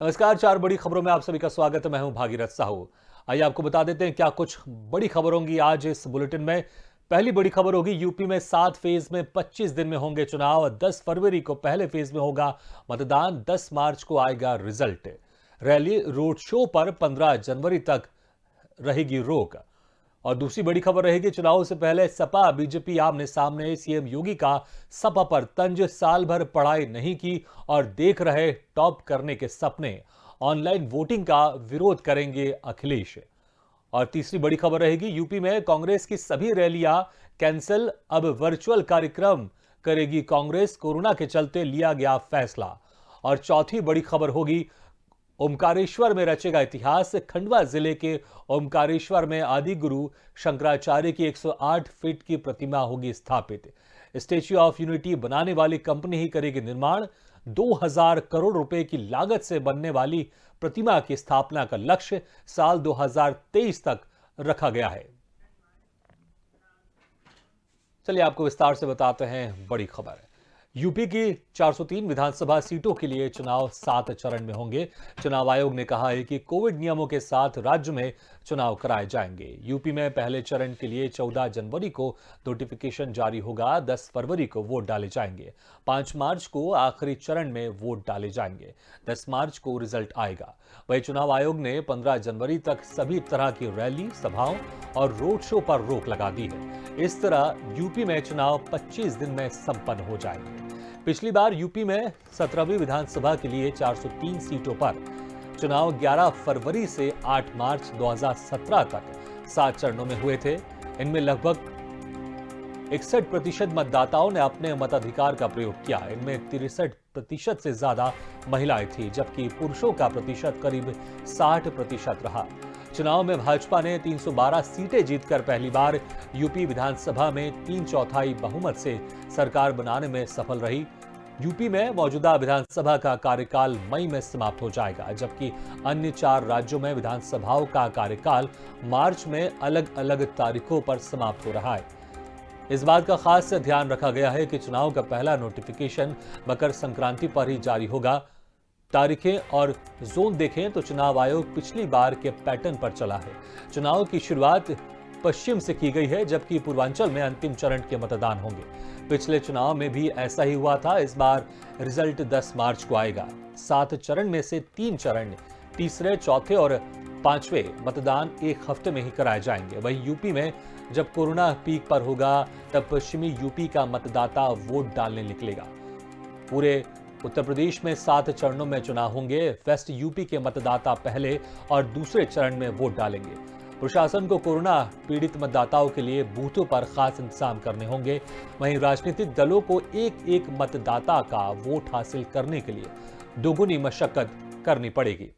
नमस्कार। चार बड़ी खबरों में आप सभी का स्वागत है। मैं हूं भागीरथ साहू। आइए आपको बता देते हैं क्या कुछ बड़ी खबर होंगी आज इस बुलेटिन में। पहली बड़ी खबर होगी यूपी में 7 फेज में 25 दिन में होंगे चुनाव। 10 फरवरी को पहले फेज में होगा मतदान। 10 मार्च को आएगा रिजल्ट। रैली रोड शो पर 15 जनवरी तक रहेगी रोक। और दूसरी बड़ी खबर रहेगी चुनाव से पहले सपा बीजेपी आमने सामने। सीएम योगी का सपा पर तंज, साल भर पढ़ाई नहीं की और देख रहे टॉप करने के सपने। ऑनलाइन वोटिंग का विरोध करेंगे अखिलेश। और तीसरी बड़ी खबर रहेगी यूपी में कांग्रेस की सभी रैलियां कैंसिल, अब वर्चुअल कार्यक्रम करेगी कांग्रेस। कोरोना के चलते लिया गया फैसला। और चौथी बड़ी खबर होगी ओमकारेश्वर में रचेगा इतिहास। खंडवा जिले के ओमकारेश्वर में आदि गुरु शंकराचार्य की 108 फीट की प्रतिमा होगी स्थापित। स्टैच्यू ऑफ यूनिटी बनाने वाली कंपनी ही करेगी निर्माण। 2000 करोड़ रुपए की लागत से बनने वाली प्रतिमा की स्थापना का लक्ष्य साल 2023 तक रखा गया है। चलिए आपको विस्तार से बताते हैं बड़ी खबर। यूपी की 403 विधानसभा सीटों के लिए चुनाव 7 चरण में होंगे। चुनाव आयोग ने कहा है कि कोविड नियमों के साथ राज्य में चुनाव कराए जाएंगे। यूपी में पहले चरण के लिए 14 जनवरी को नोटिफिकेशन जारी होगा। 10 फरवरी को वोट डाले जाएंगे। 5 मार्च को आखिरी चरण में वोट डाले जाएंगे। 10 मार्च को रिजल्ट आएगा। वही चुनाव आयोग ने 15 जनवरी तक सभी तरह की रैली, सभाओं और रोड शो पर रोक लगा दी है। इस तरह यूपी में चुनाव 25 दिन में संपन्न हो जाएंगे। पिछली बार यूपी में 17वीं विधानसभा के लिए 403 सीटों पर चुनाव 11 फरवरी से 8 मार्च 2017 तक 7 चरणों में हुए थे। इनमें लगभग 61% मतदाताओं ने अपने मताधिकार का प्रयोग किया। इनमें 63% से ज्यादा महिलाएं थी, जबकि पुरुषों का प्रतिशत करीब 60% रहा। चुनाव में भाजपा ने 312 सीटें जीतकर पहली बार यूपी विधानसभा में 3/4 बहुमत से सरकार बनाने में सफल रही। यूपी में मौजूदा विधानसभा का कार्यकाल मई में समाप्त हो जाएगा, जबकि अन्य 4 राज्यों में विधानसभाओं का कार्यकाल मार्च में अलग अलग तारीखों पर समाप्त हो रहा है। इस बात का खास ध्यान रखा गया है कि चुनाव का पहला नोटिफिकेशन मकर संक्रांति पर ही जारी होगा। तारीखें और जोन देखें तो चुनाव आयोग पिछली बार के पैटर्न पर चला है। चुनाव की शुरुआत पश्चिम से की गई है, जबकि पूर्वांचल में अंतिम चरण के मतदान होंगे। पिछले चुनाव में भी ऐसा ही हुआ था। इस बार रिजल्ट 10 मार्च को आएगा। 7 चरण में से 3 चरण, तीसरे, चौथे और 5वें मतदान एक हफ्ते में ही कराए जाएंगे। वहीं यूपी में जब कोरोना पीक पर होगा तब पश्चिमी यूपी का मतदाता वोट डालने निकलेगा। पूरे उत्तर प्रदेश में 7 चरणों में चुनाव होंगे। वेस्ट यूपी के मतदाता पहले और दूसरे चरण में वोट डालेंगे। प्रशासन को कोरोना पीड़ित मतदाताओं के लिए बूथों पर खास इंतजाम करने होंगे। वहीं राजनीतिक दलों को एक मतदाता का वोट हासिल करने के लिए दोगुनी मशक्कत करनी पड़ेगी।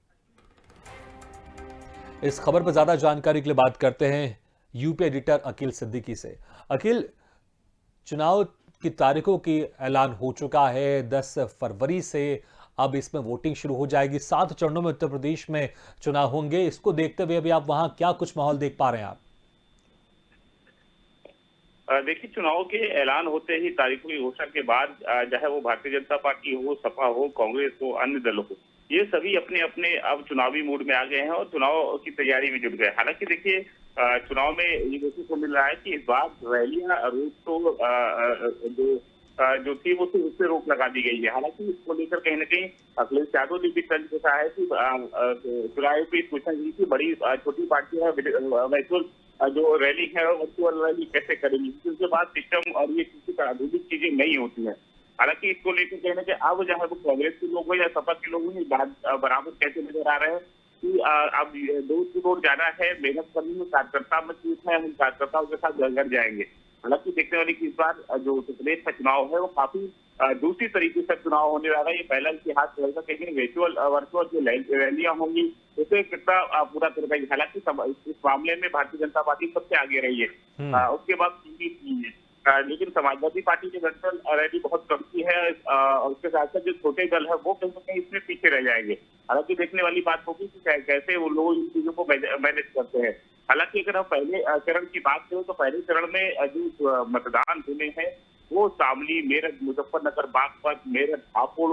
इस खबर पर ज्यादा जानकारी के लिए बात करते हैं यूपी एडिटर अकील सिद्दीकी से। अकील, चुनाव की तारीखों की ऐलान हो चुका है। 10 फरवरी से अब इसमें वोटिंग शुरू हो जाएगी। 7 चरणों में उत्तर प्रदेश में चुनाव होंगे। इसको देखते हुए अभी आप वहां क्या कुछ माहौल देख पा रहे हैं आप? देखिए, चुनाव के ऐलान होते ही तारीखों की घोषणा के बाद चाहे वो भारतीय जनता पार्टी हो, सपा हो, कांग्रेस हो, अन्य दलों हो, ये सभी अपने अपने अब चुनावी मूड में आ गए हैं और चुनाव की तैयारी में जुट गए। हालांकि देखिए, चुनाव में ये देखने को मिल रहा है कि इस बार रैलियां, रोड शो जो थी वो उस पे रोक लगा दी गई है। हालांकि इसको लेकर कहीं ना कहीं अखिलेश यादव ने भी तंज कसा है कि चुनाव पे सूचना दी थी, बड़ी छोटी पार्टी है, वर्चुअल जो रैली है वर्चुअल रैली कैसे करेंगी, उसके बाद सिस्टम और ये किसी आधुनिक चीजें नहीं होती है। हालांकि इसको लेकर कहने के अब चाहे वो कांग्रेस के लोग हो या सपा के लोग हो, बराबर कैसे नजर आ रहे हैं कि अब डोर टू डोर जाना है, मेहनत करनी है, कार्यकर्ता मजबूत है, हम कार्यकर्ताओं के साथ घर घर जाएंगे। हालांकि देखने वाली कि इस बार जो उत्तर प्रदेश का चुनाव है वो काफी दूसरी तरीके से चुनाव होने वाला है। ये पहला इतिहास रहेगा, कहीं वर्चुअल जो रैलियां होंगी उसे कितना पूरा कर पाएगी। हालांकि इस मामले में भारतीय जनता पार्टी सबसे आगे रही है, उसके बाद कांग्रेस है। लेकिन समाजवादी पार्टी की वर्चुअल रैली बहुत कम की है और उसके साथ साथ जो छोटे दल है वो कहीं ना कहीं इसमें पीछे रह जाएंगे। हालांकि देखने वाली बात होगी कि कैसे वो लोग इन चीजों को मैनेज करते हैं। हालांकि अगर हम पहले चरण की बात करें तो पहले चरण में जो मतदान हुए हैं वो शामली, मेरठ, मुजफ्फरनगर, बागपत, मेरठ, हापुड़,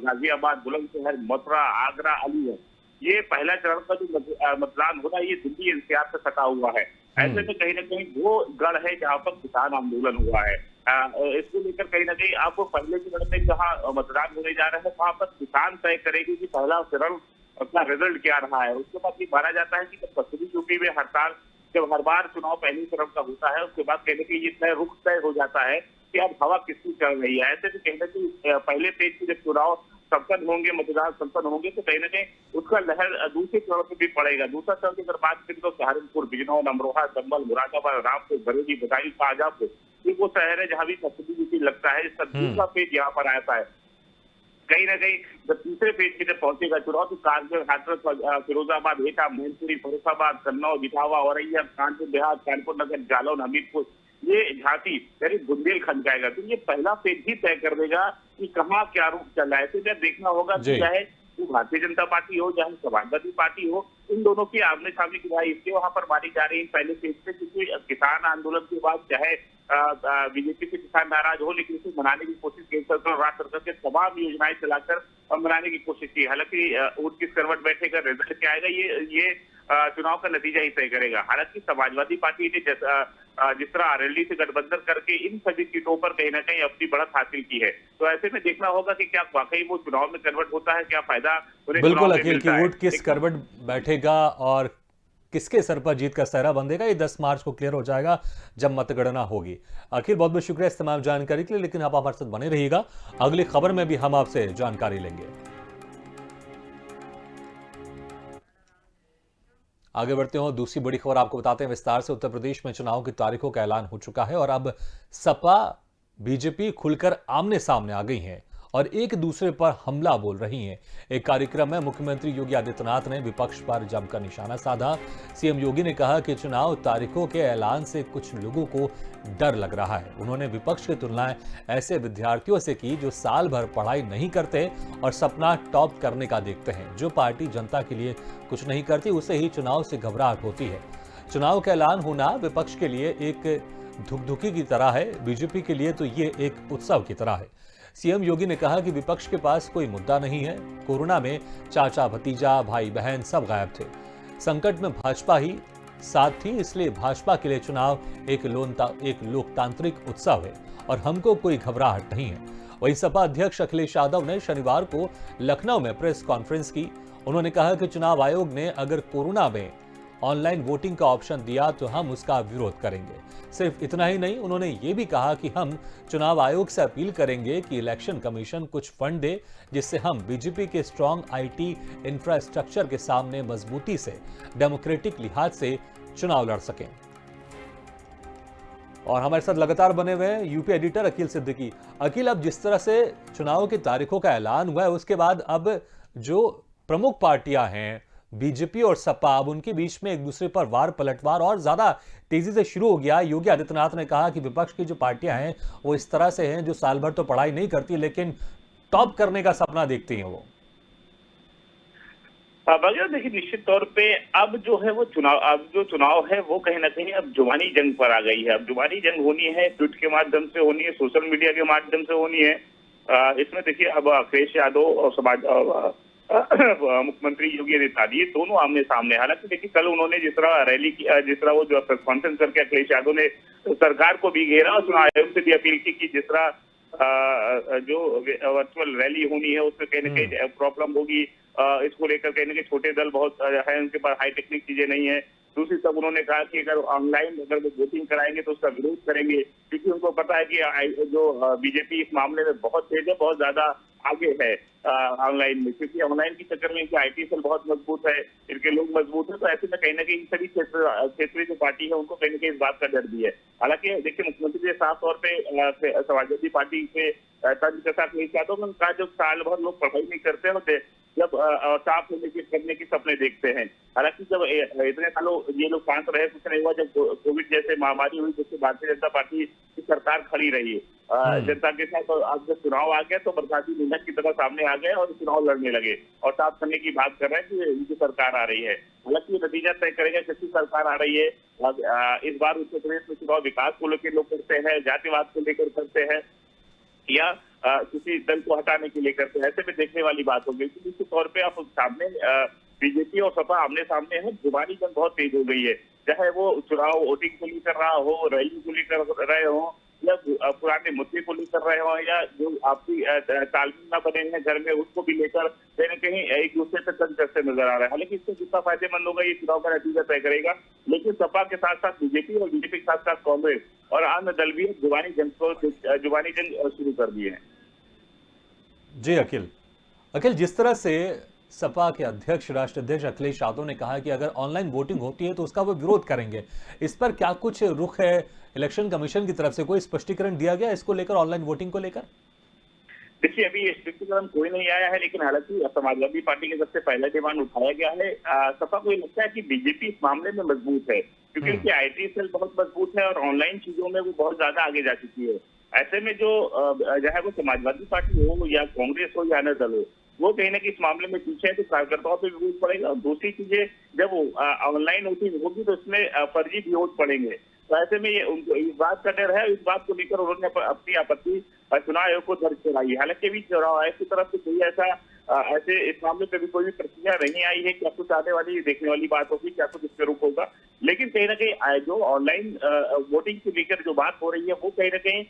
गाजियाबाद, बुलंदशहर, मथुरा, आगरा, अलीगढ़, ये पहला चरण का जो मतदान होगा ये दिल्ली एनसीआर से सटा हुआ है। ऐसे में कहीं ना कहीं वो गढ़ है जहाँ पर किसान आंदोलन हुआ है। इसको लेकर कहीं ना कहीं आपको पहले चरण में जहाँ मतदान होने जा रहे हैं वहाँ पर किसान तय करेगी कि पहला चरण अपना रिजल्ट क्या रहा है। उसके बाद ये माना जाता है कि जब पश्चिमी यूपी में जब हर बार चुनाव पहली चरण का होता है उसके बाद कहीं ना कहीं ये रुख तय हो जाता है कि अब हवा किसकी चल रही है। ऐसे में कहीं ना कहीं पहले पेज के जब चुनाव संपन्न होंगे, मतदान संपन्न होंगे तो कहीं ना कहीं उसका लहर दूसरे चरण में भी पड़ेगा। दूसरा चरण की अगर बात करें तो सहारनपुर, बिजनौर, अमरोहा, संभल, मुरादाबाद, रामपुर, बरेली, बदायूं, शाहजहांपुर, ये वो शहर है जहाँ भी पश्चिमी यूपी लगता है। इसका दूसरा पेज यहाँ पर आता है। कहीं ना कहीं जब तीसरे पेज की जब पहुंचेगा चुनाव तो कानपुर, हाथरस, फिरोजाबाद, एटा, मैनपुरी, फरुखाबाद, कन्नौज, इटावा, औरैया, कानपुर देहात, कानपुर नगर, जालौन, हमीरपुर, ये झांसी यानी बुंदेलखंड जाएगा। तो ये पहला पेज ही तय कर देगा कि कहाँ क्या रूप चल रहा है। तो जब देखना होगा कि चाहे वो भारतीय जनता पार्टी हो चाहे समाजवादी पार्टी हो, इन दोनों की आमने सामने की लड़ाई इसलिए वहां पर मारी जा रही है पहले पेज पे क्योंकि किसान आंदोलन के बाद चाहे बीजेपी के किसान नाराज हो लेकिन इसे मनाने की कोशिश केंद्र सरकार और राज्य सरकार के तमाम योजनाएं चलाकर मनाने की कोशिश की। हालांकि ऊँट किस करवट बैठेगा, रिजल्ट क्या आएगा ये चुनाव का नतीजा ही तय करेगा। हालांकि समाजवादी पार्टी ने जिस तरह आरएलडी से गठबंधन करके इन सभी सीटों पर कहीं ना कहीं अपनी बढ़त हासिल की है, तो ऐसे में देखना होगा कि क्या वाकई वो चुनाव में कन्वर्ट होता है, क्या फायदा उन्हें बिल्कुल अखिल की ऊँट किस करवट बैठेगा और किसके सर पर जीत का सहरा बंधेगा ये 10 मार्च को क्लियर हो जाएगा जब मतगणना होगी। अखिल बहुत बहुत शुक्रिया इस तमाम जानकारी के लिए, लेकिन आप हमारे साथ बने रहिएगा, अगली खबर में भी हम आपसे जानकारी लेंगे। आगे बढ़ते हो, दूसरी बड़ी खबर आपको बताते हैं विस्तार से। उत्तर प्रदेश में चुनाव की तारीखों का ऐलान हो चुका है और अब सपा बीजेपी खुलकर आमने सामने आ गई हैं और एक दूसरे पर हमला बोल रही हैं। एक कार्यक्रम में मुख्यमंत्री योगी आदित्यनाथ ने विपक्ष पर जमकर निशाना साधा। सीएम योगी ने कहा कि चुनाव तारीखों के ऐलान से कुछ लोगों को डर लग रहा है। उन्होंने विपक्ष की तुलना ऐसे विद्यार्थियों से की जो साल भर पढ़ाई नहीं करते और सपना टॉप करने का देखते हैं। जो पार्टी जनता के लिए कुछ नहीं करती उसे ही चुनाव से घबराहट होती है। चुनाव का ऐलान होना विपक्ष के लिए एक धुकधुकी की तरह है, बीजेपी के लिए तो ये एक उत्सव की तरह है। सीएम योगी ने कहा कि विपक्ष के पास कोई मुद्दा नहीं है। कोरोना में चाचा भतीजा भाई बहन सब गायब थे, संकट में भाजपा ही साथ थी, इसलिए भाजपा के लिए चुनाव एक लोकतांत्रिक उत्सव है और हमको कोई घबराहट नहीं है। वहीं सपा अध्यक्ष अखिलेश यादव ने शनिवार को लखनऊ में प्रेस कॉन्फ्रेंस की। उन्होंने कहा कि चुनाव आयोग ने अगर कोरोना में ऑनलाइन वोटिंग का ऑप्शन दिया तो हम उसका विरोध करेंगे। सिर्फ इतना ही नहीं, उन्होंने ये भी कहा कि हम चुनाव आयोग से अपील करेंगे कि इलेक्शन कमीशन कुछ फंड दे जिससे हम बीजेपी के स्ट्रांग आईटी इंफ्रास्ट्रक्चर के सामने मजबूती से डेमोक्रेटिक लिहाज से चुनाव लड़ सकें। और हमारे साथ लगातार बने हुए हैं यूपी एडिटर अखिल सिद्दीकी। अखिल, अब जिस तरह से चुनाव की तारीखों का ऐलान हुआ है उसके बाद अब जो प्रमुख पार्टियां हैं बीजेपी और सपा, अब उनके बीच में एक दूसरे पर वार पलटवार और ज्यादा तेजी से शुरू हो गया। योगी आदित्यनाथ ने कहा कि विपक्ष की जो पार्टियां हैं वो इस तरह से हैं जो साल भर तो पढ़ाई नहीं करती लेकिन टॉप करने का सपना देखती हैं। वो देखिए निश्चित तौर पे अब जो चुनाव है वो कहीं ना कहीं अब जुबानी जंग पर आ गई है। अब जुबानी जंग होनी है, ट्वीट के माध्यम से होनी है, सोशल मीडिया के माध्यम से होनी है। इसमें देखिए अब अखिलेश यादव और मुख्यमंत्री योगी आदित्यनाथ ये दोनों आमने सामने। हालांकि देखिए कल उन्होंने जिस तरह रैली की, जिस तरह वो जो प्रेस कॉन्फ्रेंस करके अखिलेश यादव ने सरकार को भी घेरा और चुनाव आयोग से भी अपील की कि जिस तरह जो वर्चुअल रैली होनी है उसमें कहीं ना कहीं प्रॉब्लम होगी। इसको लेकर कहीं ना कहीं छोटे दल बहुत है, उनके पास हाई टेक्निक चीजें नहीं है। दूसरी तरफ उन्होंने कहा कि अगर ऑनलाइन वो वोटिंग कराएंगे तो उसका विरोध करेंगे क्योंकि उनको पता है कि जो बीजेपी इस मामले में बहुत तेज है, बहुत ज्यादा आगे है ऑनलाइन में, क्योंकि ऑनलाइन के चक्कर में इनकी आईटी सेल बहुत मजबूत है, इनके लोग मजबूत है। तो ऐसे में कहीं ना कहीं सभी क्षेत्रीय जो पार्टी है उनको कहीं ना कहीं इस बात का डर भी है। हालांकि देखिए मुख्यमंत्री ने साफ तौर पे समाजवादी पार्टी से यादव ने कहा जो साल भर लोग पढ़ाई नहीं करते होते जब साफ करने के सपने देखते हैं। हालांकि जब इतने सालों ये लोग शांत रहे, कुछ नहीं हुआ, जब कोविड जैसे महामारी हुई जिससे भारतीय जनता पार्टी की सरकार खड़ी रही है जनता के साथ। और अब जब चुनाव आ गया तो बरसाती मेंढक की तरह सामने आ गए और चुनाव लड़ने लगे और साफ करने की बात कर रहे हैं कि इनकी सरकार आ रही है। हालांकि नतीजा तय करेगा किसकी सरकार आ रही है। इस बार उत्तर प्रदेश में चुनाव विकास को लेकर लोग करते हैं, जातिवाद को लेकर करते हैं, या किसी दल को हटाने के लिए करते हैं। ऐसे में देखने वाली बात होगी। निश्चित तौर पे आप सामने बीजेपी और सपा आमने सामने है। जुबानी जंग बहुत तेज हो गई है, चाहे वो चुनाव वोटिंग को लेकर रहा हो, रैली को लेकर रहे हो, या पुराने मुद्दे को लेकर रहे हो, या जो आपकी तालमेल न बने हैं घर में उसको भी लेकर कहीं न कहीं एक दूसरे से तंग करते नजर आ रहे हैं। हालांकि इससे कितना फायदेमंद होगा ये चुनाव का नतीजा तय करेगा। लेकिन सपा के साथ साथ बीजेपी और बीजेपी के साथ साथ कांग्रेस और अन्य दल भी जुबानी जंग शुरू कर दिए हैं। जी अखिल, जिस तरह से सपा के अध्यक्ष राष्ट्रीय अध्यक्ष अखिलेश यादव ने कहा कि अगर ऑनलाइन वोटिंग होती है तो उसका वो विरोध करेंगे, इस पर क्या कुछ रुख है इलेक्शन कमीशन की तरफ से? कोई स्पष्टीकरण दिया गया इसको लेकर, ऑनलाइन वोटिंग को लेकर? देखिए, अभी स्पष्टीकरण कोई नहीं आया है, लेकिन हालांकि समाजवादी पार्टी की सबसे पहला डिमांड उठाया गया है। सपा को ये लगता है कि बीजेपी इस मामले में मजबूत है, क्योंकि उनकी आईटी सेल बहुत मजबूत है और ऑनलाइन चीजों में वो बहुत ज्यादा आगे जा चुकी है। ऐसे में जो चाहे वो समाजवादी पार्टी हो या कांग्रेस हो या अन्य दल हो, वो कहीं ना कहीं इस मामले में पीछे है, तो कार्यकर्ताओं पर विरोध पड़ेगा। और दूसरी चीजें, जब ऑनलाइन वोटिंग होगी तो इसमें फर्जी विरोध पड़ेंगे। तो ऐसे में ये उनको इस बात का डर है, इस बात को लेकर उन्होंने अपनी आपत्ति चुनाव आयोग को दर्ज कराई है। हालांकि अभी चुनाव आयोग की तरफ से कोई ऐसे इस मामले पे भी कोई भी प्रतिक्रिया नहीं आई है। क्या कुछ आने वाली देखने वाली बात होगी, क्या कुछ इसके रुख होगा। लेकिन कहीं ना कहीं जो ऑनलाइन वोटिंग को लेकर जो बात हो रही है वो कहीं ना कहीं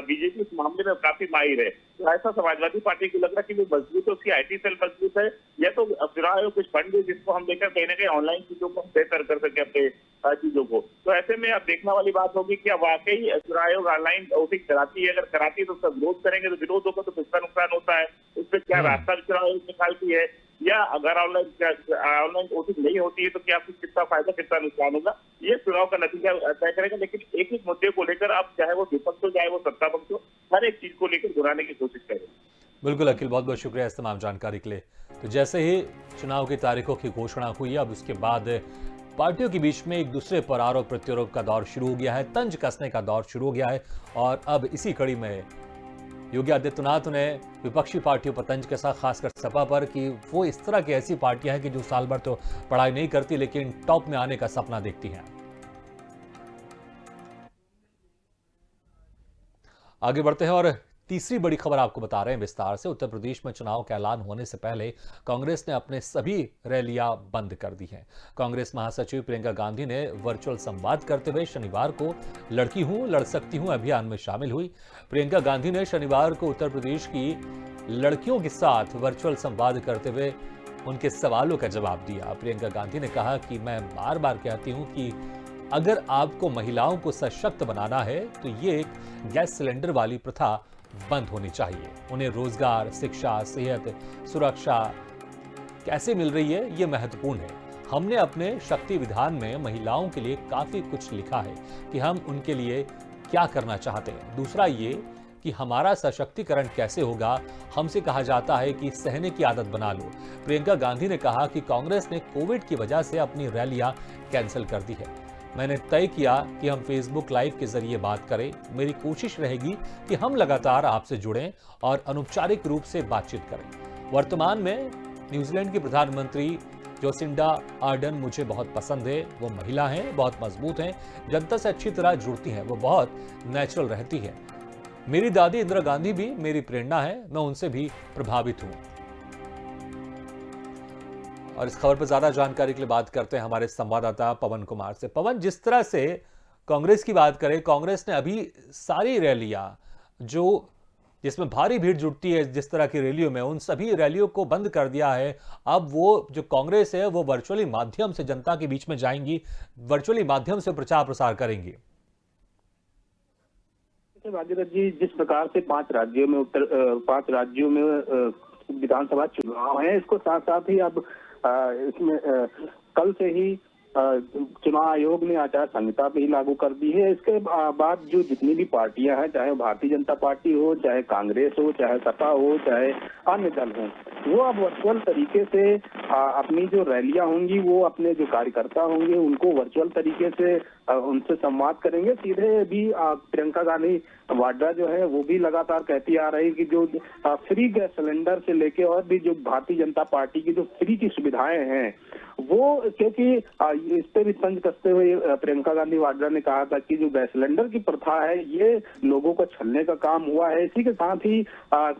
बीजेपी इस मामले में काफी माहिर है। तो ऐसा समाजवादी पार्टी को लग रहा है कि वो मजबूत है, उसकी आईटी सेल मजबूत है, या तो चुनाव आयोग कुछ फंड है जिसको हम लेकर कहीं ना कहीं ऑनलाइन चीजों को बेहतर कर सके अपने चीजों को। तो ऐसे में अब देखने वाली बात होगी कि वाकई चुनाव आयोग ऑनलाइन वोटिंग कराती है। अगर कराती है तो उसका विरोध करेंगे, तो विरोध होगा तो किसका नुकसान होता है, उस पर क्या रास्ता चुनाव आयोग निकालती है, या अगर ऑनलाइन वोटिंग नहीं होती है तो क्या कुछ कितना फायदा कितना नुकसान होगा, ये चुनाव का नतीजा तय करेगा। लेकिन एक एक मुद्दे को लेकर आप चाहे वो विपक्ष हो चाहे वो सत्ता पक्ष हो, हर एक चीज को लेकर घुराने की कोशिश करें। बिल्कुल अखिल, बहुत बहुत शुक्रिया इस तमाम जानकारी के लिए। तो जैसे ही चुनाव की तारीखों की घोषणा हुई, अब उसके बाद पार्टियों के बीच में एक दूसरे पर आरोप प्रत्यारोप का दौर शुरू हो गया है, तंज कसने का दौर शुरू हो गया है। और अब इसी कड़ी में योगी आदित्यनाथ ने विपक्षी पार्टियों पर तंज कसा, खासकर सपा पर, कि वो इस तरह की ऐसी पार्टियां हैं कि जो साल भर तो पढ़ाई नहीं करती लेकिन टॉप में आने का सपना देखती हैं। आगे बढ़ते हैं और तीसरी बड़ी खबर आपको बता रहे हैं विस्तार से। उत्तर प्रदेश में चुनाव का ऐलान होने से पहले कांग्रेस ने अपने सभी रैलियां बंद कर दी हैं। कांग्रेस महासचिव प्रियंका गांधी ने वर्चुअल संवाद करते हुए शनिवार को लड़की हूं लड़ सकती हूं अभियान में शामिल हुई। प्रियंका गांधी ने शनिवार को उत्तर प्रदेश की लड़कियों के साथ वर्चुअल संवाद करते हुए उनके सवालों का जवाब दिया। प्रियंका गांधी ने कहा कि मैं बार बार कहती हूं कि अगर आपको महिलाओं को सशक्त बनाना है तो ये एक गैस सिलेंडर वाली प्रथा बंद होनी चाहिए। उन्हें रोजगार, शिक्षा, सेहत, सुरक्षा कैसे मिल रही है ये महत्वपूर्ण है। हमने अपने शक्ति विधान में महिलाओं के लिए काफी कुछ लिखा है कि हम उनके लिए क्या करना चाहते हैं। दूसरा ये कि हमारा सशक्तिकरण कैसे होगा। हमसे कहा जाता है कि सहने की आदत बना लो। प्रियंका गांधी ने कहा कि कांग्रेस ने कोविड की वजह से अपनी रैलियां कैंसिल कर दी है। मैंने तय किया कि हम फेसबुक लाइव के जरिए बात करें। मेरी कोशिश रहेगी कि हम लगातार आपसे जुड़ें और अनौपचारिक रूप से बातचीत करें। वर्तमान में न्यूजीलैंड की प्रधानमंत्री जोसिंडा आर्डन मुझे बहुत पसंद है। वो महिला हैं, बहुत मजबूत हैं, जनता से अच्छी तरह जुड़ती हैं, वो बहुत नेचुरल रहती है। मेरी दादी इंदिरा गांधी भी मेरी प्रेरणा है, मैं उनसे भी प्रभावित हूं। और इस खबर पर ज्यादा जानकारी के लिए बात करते हैं हमारे संवाददाता पवन कुमार से। पवन, जिस तरह से कांग्रेस की बात करें, कांग्रेस ने अभी सारी रैलियां जो जिसमें भारी भीड़ जुटती है जिस तरह की रैलियों में, उन सभी रैलियों को बंद कर दिया है। अब वो जो कांग्रेस है वो वर्चुअली माध्यम से जनता के बीच में जाएंगी, वर्चुअली माध्यम से प्रचार प्रसार करेंगी। भागीरथ जी, जिस प्रकार से 5 राज्यों में विधानसभा चुनाव है, इसको साथ साथ ही अब इसमें कल से ही चुनाव आयोग ने आचार संहिता भी लागू कर दी है। इसके बाद जो जितनी भी पार्टियां हैं, चाहे भारतीय जनता पार्टी हो, चाहे कांग्रेस हो, चाहे सपा हो, चाहे अन्य दल हो, वो अब वर्चुअल तरीके से अपनी जो रैलियां होंगी वो अपने जो कार्यकर्ता होंगे उनको वर्चुअल तरीके से उनसे संवाद करेंगे। सीधे भी प्रियंका गांधी वाड्रा जो है वो भी लगातार कहती आ रही कि जो फ्री गैस सिलेंडर से लेके और भी जो भारतीय जनता पार्टी की जो फ्री की सुविधाएं हैं वो, क्योंकि इस पे भी तंज कसते हुए प्रियंका गांधी वाड्रा ने कहा था कि जो गैस सिलेंडर की प्रथा है ये लोगों को छलने का काम हुआ है। इसी के साथ ही आज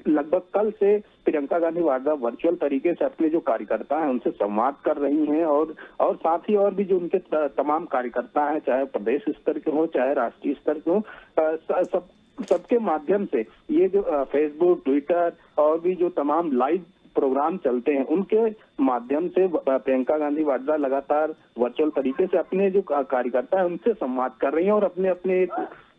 लगभग कल से प्रियंका गांधी वाड्रा वर्चुअल तरीके से अपने जो कार्यकर्ता हैं उनसे संवाद कर रही हैं और साथ ही और भी जो उनके तमाम कार्यकर्ता हैं, चाहे प्रदेश स्तर के हों चाहे राष्ट्रीय स्तर के हों, सबके माध्यम से ये जो फेसबुक, ट्विटर और भी जो तमाम लाइव प्रोग्राम चलते हैं उनके माध्यम से प्रियंका गांधी वाड्रा लगातार वर्चुअल तरीके से अपने जो कार्यकर्ता है उनसे संवाद कर रही हैं और अपने अपने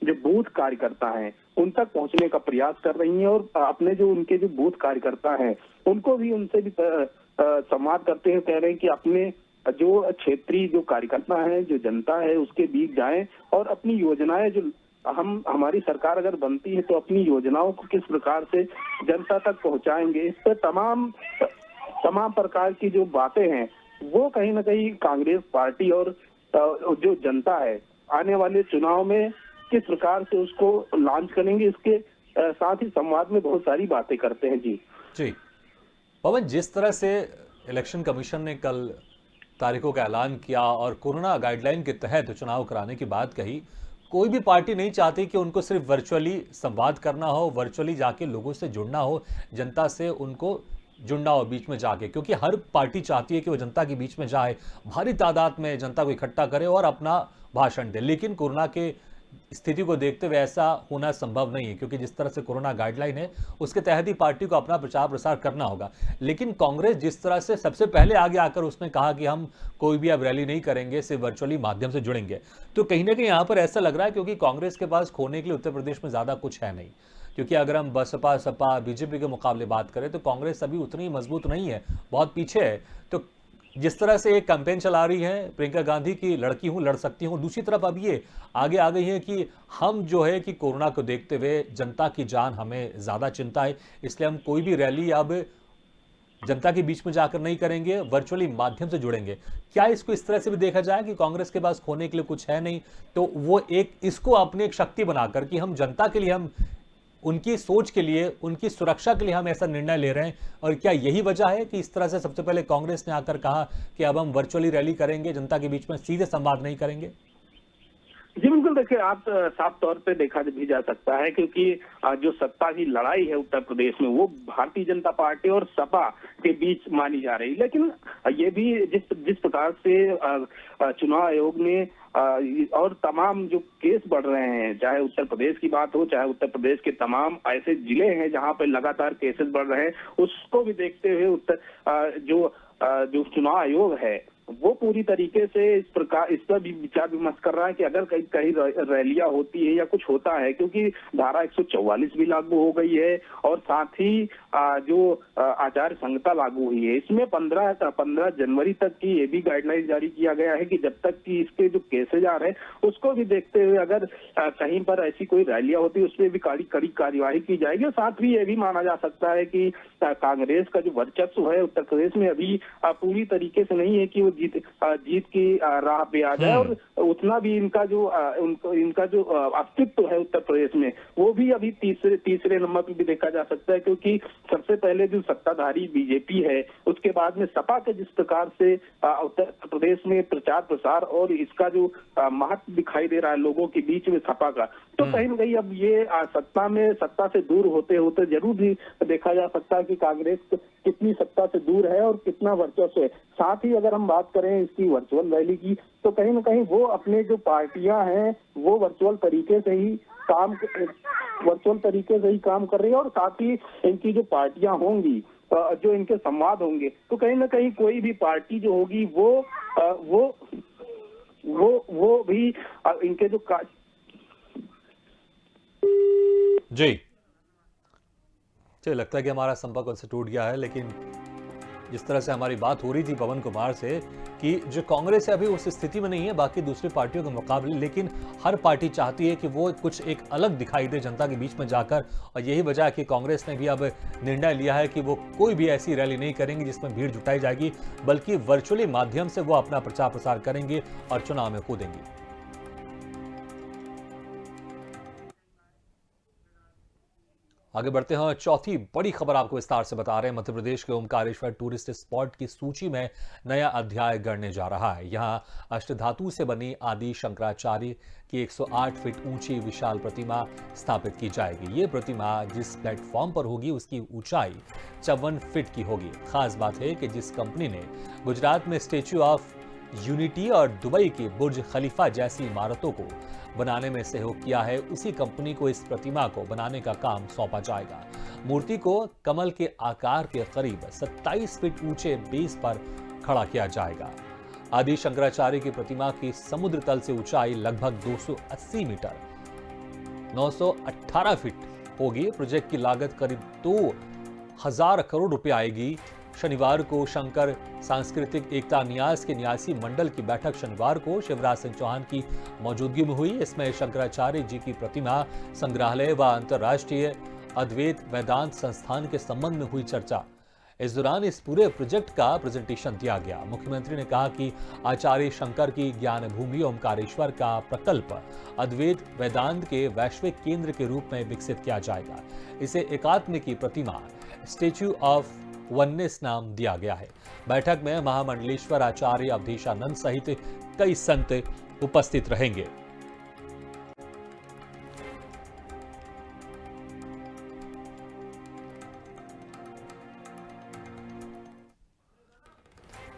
जो बूथ कार्यकर्ता हैं उन तक पहुंचने का प्रयास कर रही हैं और अपने जो उनके जो बूथ कार्यकर्ता हैं उनको भी उनसे भी संवाद करते हुए कह रहे हैं कि अपने जो क्षेत्रीय जो कार्यकर्ता हैं, जो जनता है उसके बीच जाएं और अपनी योजनाएं जो हमारी सरकार अगर बनती है तो अपनी योजनाओं को किस प्रकार से जनता तक पहुंचाएंगे, इस पर तमाम प्रकार की जो बातें हैं वो कहीं ना कहीं कांग्रेस पार्टी और जो जनता है आने वाले चुनाव में किस प्रकार से उसको लॉन्च करेंगे, इसके साथ ही संवाद में बहुत सारी बातें करते हैं। जी पवन, जिस तरह से इलेक्शन कमीशन ने कल तारीखों का ऐलान किया और कोरोना गाइडलाइन के तहत चुनाव कराने की बात कही, कोई भी पार्टी नहीं चाहती कि उनको सिर्फ वर्चुअली संवाद करना हो, वर्चुअली जाके लोगों से जुड़ना हो, जनता से उनको जुड़ना हो बीच में जाके, क्योंकि हर पार्टी चाहती है कि वो जनता के बीच में जाए, भारी तादाद में जनता को इकट्ठा करे और अपना भाषण दे। लेकिन कोरोना के स्थिति को देखते हुए ऐसा होना संभव नहीं है, क्योंकि जिस तरह से कोरोना गाइडलाइन है उसके तहत ही पार्टी को अपना प्रचार प्रसार करना होगा। लेकिन कांग्रेस जिस तरह से सबसे पहले आगे आकर उसने कहा कि हम कोई भी अब रैली नहीं करेंगे, सिर्फ वर्चुअली माध्यम से जुड़ेंगे, तो कहीं ना कहीं यहां पर ऐसा लग रहा है क्योंकि कांग्रेस के पास खोने के लिए उत्तर प्रदेश में ज्यादा कुछ है नहीं। क्योंकि अगर हम बसपा, सपा, बीजेपी के मुकाबले बात करें तो कांग्रेस अभी उतनी मजबूत नहीं है, बहुत पीछे है। तो जिस तरह से एक कैंपेन चला रही है प्रियंका गांधी की लड़की हूं, लड़ सकती हूं, दूसरी तरफ अब ये आगे आ गई है कि हम जो है कि कोरोना को देखते हुए जनता की जान हमें ज्यादा चिंता है, इसलिए हम कोई भी रैली अब जनता के बीच में जाकर नहीं करेंगे, वर्चुअली माध्यम से जुड़ेंगे। क्या इसको इस तरह से भी देखा जाए कि कांग्रेस के पास खोने के लिए कुछ है नहीं, तो वो एक इसको अपनी एक शक्ति बनाकर कि हम जनता के लिए, हम उनकी सोच के लिए, उनकी सुरक्षा के लिए हम ऐसा निर्णय ले रहे हैं? और क्या यही वजह है कि इस तरह से सबसे पहले कांग्रेस ने आकर कहा कि अब हम वर्चुअली रैली करेंगे, जनता के बीच में सीधे संवाद नहीं करेंगे? जी बिल्कुल, देखिए आप साफ तौर पे देखा भी जा सकता है क्योंकि जो सत्ता की लड़ाई है उत्तर प्रदेश में वो भारतीय जनता पार्टी और सपा के बीच मानी जा रही है। लेकिन ये भी जिस प्रकार से चुनाव आयोग ने और तमाम जो केस बढ़ रहे हैं, चाहे उत्तर प्रदेश की बात हो, चाहे उत्तर प्रदेश के तमाम ऐसे जिले हैं जहां पे लगातार केसेस बढ़ रहे हैं, उसको भी देखते हुए जो चुनाव आयोग है वो पूरी तरीके से इस पर भी विचार विमर्श कर रहा है कि अगर कहीं रैलियां होती है या कुछ होता है, क्योंकि धारा 144 भी लागू हो गई है और साथ ही जो आचार संहिता लागू हुई है, इसमें 15 जनवरी तक की ये भी गाइडलाइन जारी किया गया है कि जब तक कि इसके जो केसेज आ रहे हैं उसको भी देखते हुए अगर कहीं पर ऐसी कोई रैलियां होती है उसमें भी कड़ी कार्यवाही की जाएगी। और साथ ही ये भी माना जा सकता है कि कांग्रेस का जो वर्चस्व है उत्तर प्रदेश में अभी पूरी तरीके से नहीं है कि वो जीत की राह पे आ जाए और उतना भी इनका जो अस्तित्व है उत्तर प्रदेश में वो भी अभी तीसरे नंबर पे भी देखा जा सकता है, क्योंकि सबसे पहले जो सत्ताधारी बीजेपी है उसके बाद में सपा के जिस प्रकार से उत्तर प्रदेश में प्रचार प्रसार और इसका जो महत्व दिखाई दे रहा है लोगों के बीच में सपा का, तो कहीं ना कहीं अब ये सत्ता से दूर होते होते जरूर भी देखा जा सकता है कि कांग्रेस कितनी सत्ता से दूर है और कितना वर्चस्व है। साथ ही अगर हम बात करें इसकी वर्चुअल रैली की, तो कहीं ना कहीं वो अपने जो पार्टियां हैं वो वर्चुअल तरीके से ही काम कर रही है और साथ ही इनकी जो पार्टियां होंगी, जो इनके संवाद होंगे, तो कहीं ना कहीं कोई भी पार्टी जो होगी वो भी इनके जो जी, चलिए लगता है कि हमारा संपर्क उनसे टूट गया है, लेकिन जिस तरह से हमारी बात हो रही थी पवन कुमार से कि जो कांग्रेस है अभी उस स्थिति में नहीं है बाकी दूसरी पार्टियों के मुकाबले, लेकिन हर पार्टी चाहती है कि वो कुछ एक अलग दिखाई दे जनता के बीच में जाकर, और यही वजह है कि कांग्रेस ने भी अब निर्णय लिया है कि वो कोई भी ऐसी रैली नहीं करेंगे जिसमें भीड़ जुटाई जाएगी, बल्कि वर्चुअली माध्यम से वो अपना प्रचार प्रसार करेंगे और चुनाव में कूदेंगे। आगे बढ़ते हैं, चौथी बड़ी खबर आपको विस्तार से बता रहे हैं। मध्य प्रदेश के ओमकारेश्वर टूरिस्ट स्पॉट की सूची में नया अध्याय गढ़ने जा रहा है। यहां अष्टधातु से बनी आदि शंकराचार्य की 108 फीट ऊंची विशाल प्रतिमा स्थापित की जाएगी। ये प्रतिमा जिस प्लेटफॉर्म पर होगी उसकी ऊंचाई 54 फीट की होगी। खास बात है कि जिस कंपनी ने गुजरात में स्टेच्यू ऑफ यूनिटी और दुबई की बुर्ज खलीफा जैसी इमारतों को बनाने में सहयोग किया है, उसी कंपनी को इस प्रतिमा को बनाने का काम सौंपा जाएगा। मूर्ति को कमल के आकार के करीब 27 फीट ऊंचे बेस पर खड़ा किया जाएगा। आदि शंकराचार्य की प्रतिमा की समुद्र तल से ऊंचाई लगभग 280 मीटर 918 फीट होगी। प्रोजेक्ट की लागत करीब 2000 करोड़ रुपए आएगी। शनिवार को शंकर सांस्कृतिक एकता न्यास के न्यासी मंडल की बैठक शनिवार को शिवराज सिंह चौहान की मौजूदगी में हुई। इसमें शंकराचार्य जी की प्रतिमा संग्रहालय व अंतर्राष्ट्रीय अद्वैत वेदांत संस्थान के संबंध में हुई चर्चा। इस दौरान इस पूरे प्रोजेक्ट का प्रेजेंटेशन दिया गया। मुख्यमंत्री ने कहा कि आचार्य शंकर की ज्ञान भूमि ओमकारेश्वर का प्रकल्प अद्वैत वेदांत के वैश्विक केंद्र के रूप में विकसित किया जाएगा। इसे एकात्म की प्रतिमा स्टेच्यू ऑफ वननेस नाम दिया गया है। बैठक में महामंडलेश्वर आचार्य अवधेशानंद सहित कई संत उपस्थित रहेंगे।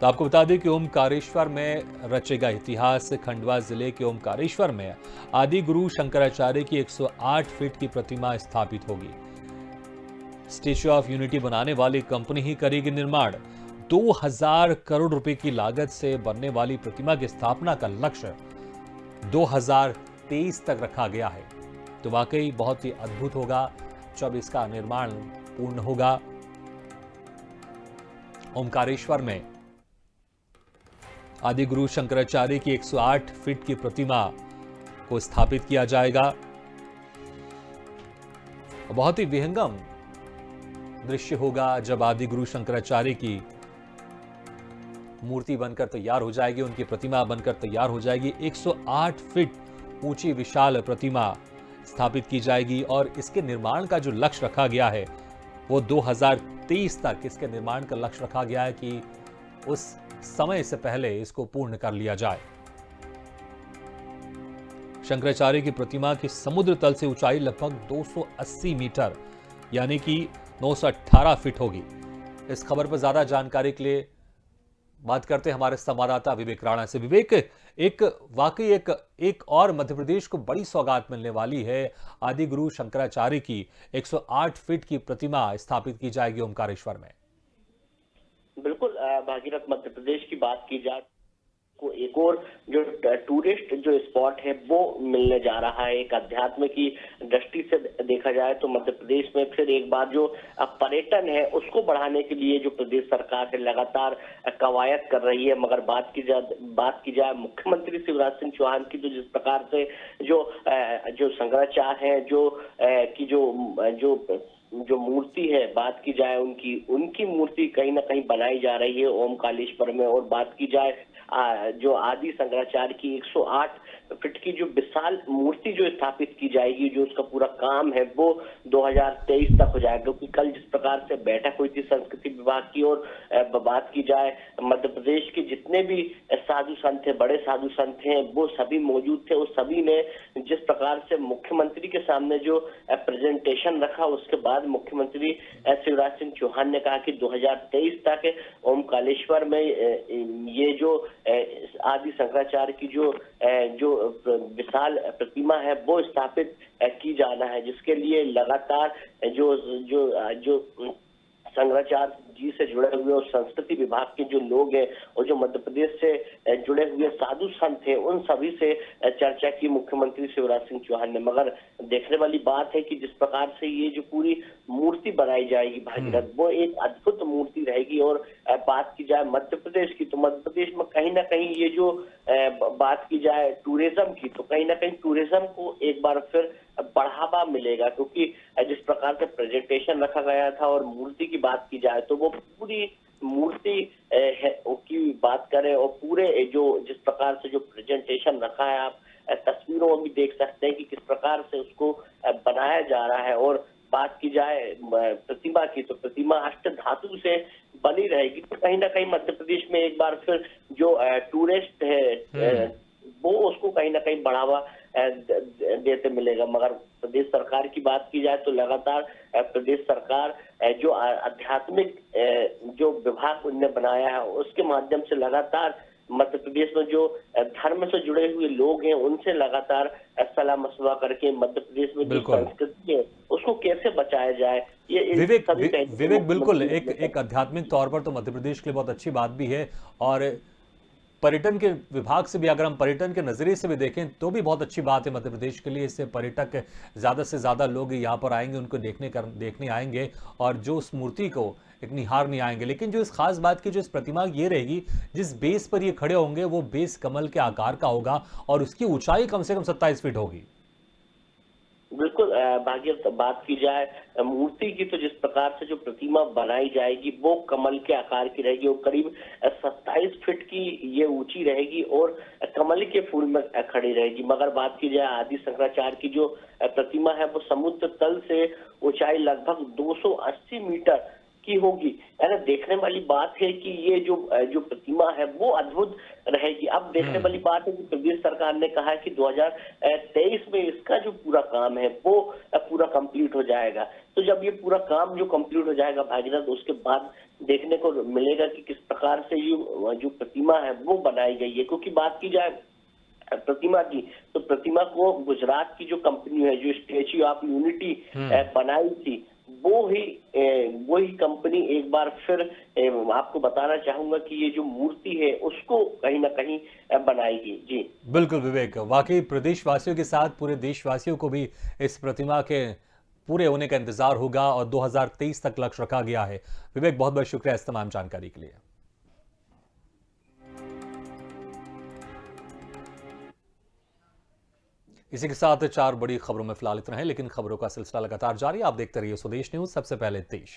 तो आपको बता दें कि ओमकारेश्वर में रचेगा इतिहास। खंडवा जिले के ओमकारेश्वर में आदि गुरु शंकराचार्य की 108 फीट की प्रतिमा स्थापित होगी। स्टेच्यू ऑफ यूनिटी बनाने वाली कंपनी ही करेगी निर्माण। 2000 करोड़ रुपए की लागत से बनने वाली प्रतिमा की स्थापना का लक्ष्य 2023 तक रखा गया है। तो वाकई बहुत ही अद्भुत होगा जब इसका निर्माण पूर्ण होगा। ओमकारेश्वर में आदि गुरु शंकराचार्य की 108 फीट की प्रतिमा को स्थापित किया जाएगा। बहुत ही विहंगम दृश्य होगा जब आदि गुरु शंकराचार्य की मूर्ति बनकर तैयार हो जाएगी, उनकी प्रतिमा बनकर तैयार हो जाएगी। 108 फीट ऊंची विशाल प्रतिमा स्थापित की जाएगी और इसके निर्माण का जो लक्ष्य रखा गया है वो 2023 तक इसके निर्माण का लक्ष्य रखा गया है कि उस समय से पहले इसको पूर्ण कर लिया जाए। शंकराचार्य की प्रतिमा की समुद्र तल से ऊंचाई लगभग 280 मीटर यानी कि 918 फीट होगी। इस खबर पर ज्यादा जानकारी के लिए बात करते हैं हमारे संवाददाता विवेक राणा से। विवेक, वाकई एक और मध्य प्रदेश को बड़ी सौगात मिलने वाली है। आदि गुरु शंकराचार्य की 108 फीट की प्रतिमा स्थापित की जाएगी ओमकारेश्वर में। बिल्कुल भागीरथ, मध्य प्रदेश की बात की जाए को एक और जो टूरिस्ट जो स्पॉट है वो मिलने जा रहा है। एक अध्यात्म की दृष्टि से देखा जाए तो मध्य प्रदेश में फिर एक बार जो पर्यटन है उसको बढ़ाने के लिए जो प्रदेश सरकार है लगातार कवायद कर रही है। मगर बात की जाए मुख्यमंत्री शिवराज सिंह चौहान की, तो जिस प्रकार से जो शंकराचार्य है जो मूर्ति है, बात की जाए उनकी मूर्ति कहीं ना कहीं बनाई जा रही है ओमकारेश्वर में। और बात की जाए जो आदि शंकराचार्य की 108 फीट की जो विशाल मूर्ति जो स्थापित की जाएगी, जो उसका पूरा काम है वो 2023 तक हो जाएगा। क्योंकि कल जिस प्रकार से बैठक हुई थी संस्कृति विभाग की, और बात की जाए मध्य प्रदेश के जितने भी साधु संत थे, बड़े साधु संत हैं, वो सभी मौजूद थे। उस सभी ने जिस प्रकार से मुख्यमंत्री के सामने जो प्रेजेंटेशन रखा, उसके बाद मुख्यमंत्री शिवराज सिंह चौहान ने कहा कि 2023 तक ओमकारेश्वर में ये जो आदि शंकराचार्य की जो विशाल प्रतिमा है वो स्थापित की जाना है, जिसके लिए लगातार जो शंकराचार्य जी से जुड़े हुए और संस्कृति विभाग के जो लोग हैं और जो मध्य प्रदेश से जुड़े हुए साधु संत हैं, उन सभी से चर्चा की मुख्यमंत्री शिवराज सिंह चौहान ने। मगर देखने वाली बात है कि जिस प्रकार से ये जो पूरी मूर्ति बनाई जाएगी भागीरथ, वो एक अद्भुत मूर्ति रहेगी। और बात की जाए मध्य प्रदेश की, तो मध्य प्रदेश में कहीं ना कहीं ये जो बात की जाए टूरिज्म की, तो कहीं ना कहीं टूरिज्म को एक बार फिर बढ़ावा मिलेगा, क्योंकि जिस प्रकार से प्रेजेंटेशन रखा गया था और मूर्ति की बात की जाए तो वो पूरी मूर्ति की बात करें और पूरे जो जिस प्रकार से जो प्रेजेंटेशन रखा है, आप तस्वीरों में भी देख सकते हैं कि किस प्रकार से उसको बनाया जा रहा है। और बात की जाए प्रतिमा की, तो प्रतिमा अष्ट धातु से बनी रहेगी। तो कहीं ना कहीं मध्य प्रदेश में एक बार फिर जो टूरिस्ट है वो उसको कहीं ना कहीं बढ़ावा देते मिलेगा। मगर प्रदेश सरकार की बात की जाए तो लगातार प्रदेश सरकार जो आध्यात्मिक जो विभाग उनने बनाया है, उसके माध्यम से लगातार मध्य प्रदेश में जो धर्म से जुड़े हुए लोग हैं उनसे लगातार सलाह मशवरा करके मध्य प्रदेश में जो संस्कृति है उसको कैसे बचाया जाए, ये विवेक बिल्कुल एक आध्यात्मिक तौर पर तो मध्य प्रदेश के लिए बहुत अच्छी बात भी है, और पर्यटन के विभाग से भी अगर हम पर्यटन के नज़रिए से भी देखें तो भी बहुत अच्छी बात है मध्य प्रदेश के लिए। इससे पर्यटक ज़्यादा से ज़्यादा लोग यहाँ पर आएंगे, उनको देखने आएंगे और जो उस मूर्ति को एक निहारने आएंगे। लेकिन जो इस खास बात की जो इस प्रतिमा ये रहेगी, जिस बेस पर ये खड़े होंगे वो बेस कमल के आकार का होगा और उसकी ऊंचाई कम से कम 27 फीट होगी। बिल्कुल भागीरथ, बात की जाए मूर्ति की, तो जिस प्रकार से जो प्रतिमा बनाई जाएगी वो कमल के आकार की रहेगी और करीब 27 फीट की ये ऊंची रहेगी और कमल के फूल में खड़ी रहेगी। मगर बात की जाए आदि शंकराचार्य की जो प्रतिमा है वो समुद्र तल से ऊंचाई लगभग 280 मीटर की होगी। यानी देखने वाली बात है कि ये जो प्रतिमा है वो अद्भुत रहेगी। अब देखने वाली बात है कि प्रदेश सरकार ने कहा है कि 2023 में इसका जो पूरा काम है वो पूरा कंप्लीट हो जाएगा। तो जब ये पूरा काम जो कंप्लीट हो जाएगा भागीरथ, उसके बाद देखने को मिलेगा कि किस प्रकार से जो प्रतिमा है वो बनाई गई है। क्योंकि बात की जाए प्रतिमा की, तो प्रतिमा को गुजरात की जो कंपनी है जो स्टैच्यू ऑफ यूनिटी बनाई थी, वो ही कंपनी एक बार फिर आपको बताना चाहूंगा कि ये जो मूर्ति है उसको कहीं ना कहीं बनाएगी। जी बिल्कुल विवेक, वाकई प्रदेशवासियों के साथ पूरे देशवासियों को भी इस प्रतिमा के पूरे होने का इंतजार होगा और 2023 तक लक्ष्य रखा गया है। विवेक, बहुत बहुत शुक्रिया इस तमाम जानकारी के लिए। इसी के साथ 4 बड़ी खबरों में फिलहाल इतना है, लेकिन खबरों का सिलसिला लगातार जारी। आप देखते रहिए स्वदेश न्यूज, सबसे पहले देश।